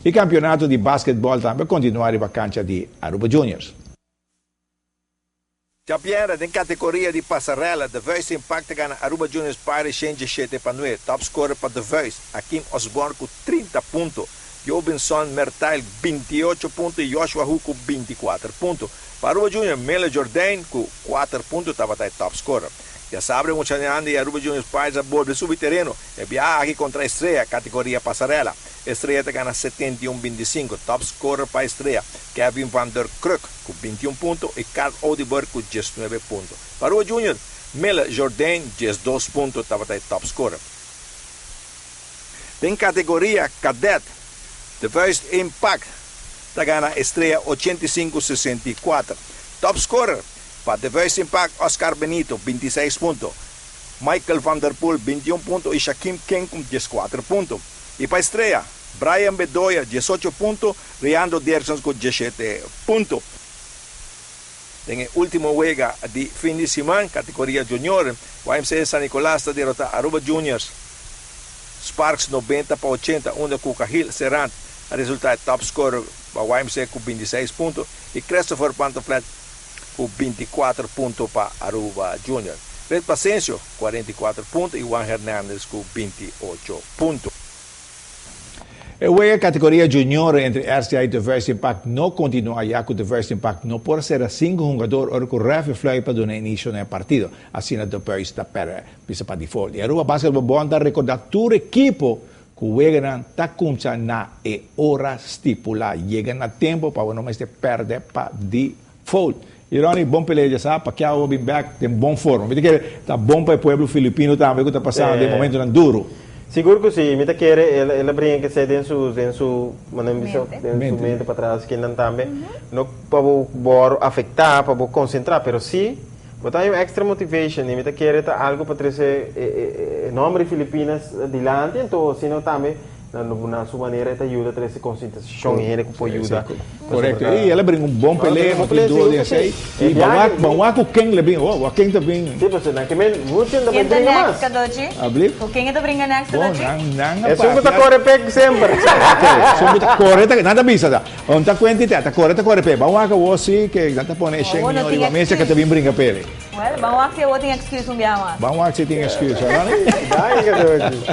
Il campionato di basketball também continua in vacanza di Aruba Juniors. Campione in categoria di passarella, The Voice Impact gana Aruba Juniors Pirates Change 7 per 9. Top scorer per The Voice, Hakim Osborne con 30 punti. Robinson Mertail 28 punti, Joshua Hu con 24 punti. Per Aruba Juniors, Mele Jordan con 4 punti, estava top scorer. Ya saben, muchos años de Aruba Juniors Pirates a bordo de su terreno. El viaje contra Estrella, categoría pasarela. Estrella te gana 71-25. Top scorer para Estrella, Kevin Van der Kruk con 21 puntos y Carl Odiberg con 19 puntos. Para Aruba Juniors, Mele Jordan 12 puntos, estaba top scorer. En categoría cadet, The First Impact te gana Estrella 85-64. Top scorer para The Voice Impact, Oscar Benito, 26 puntos. Michael Van der Poel, 21 puntos. Y Shaquem King con 14 puntos. Y para Estrella, Brian Bedoya, 18 puntos. Riando Derson con 17 puntos. En el último juego de fin de semana, categoría junior, YMCA San Nicolás derrota a Aruba Juniors. Sparks 90-80, under Cuca Hill Serrant. El resultado de top scorer para YMCA con 26 puntos. Y Christopher Pantoflat con 24 puntos para Aruba Junior. Red Pacencio, 44 puntos y Juan Hernández con 28 puntos. El juego de categoría junior entre RCA y The First Impact no continúa ya con The First Impact. No puede ser a 5 jugadores o con Rafa Fly para dar inicio en el partido. Así no The First está para default. Y Aruba Basketball Bond recordar tu equipo que juegan está cumcha na hora estipulada. Llegan a tiempo para no se perder para default. Ironi, bom peleja, sabe? Para que a Obin Back tem bom forma. Me que tá bom para o povo filipino também, que está passando de momento tão duro. Seguro que sim, me quer ela brinca que se dentro mente para trás que não também, não para afetar, para concentrar, pero sim, botar extra motivation, me quer algo para trazer nome de Filipinas adiante, então se não também na sua maneira te ajuda a trazer concentração e ele pode ajudar. Correto. E ela brinca bom peleia, motivador de assim. E bom com quem ele brinca, o quem tá bem. Sim, você não que muito ainda vai brincar mais. Abli? O quem tá brincando next doji? É só botar corre sempre. Só botar correta, nada bisa da. On tá quantidade, tá correta. Bom que você que tá pone senhor e a mesa que tá bem brinca pele. Well, bawak siya, what excuse mo biya mas? Bom que você tem excuse, não? Dai ka doji.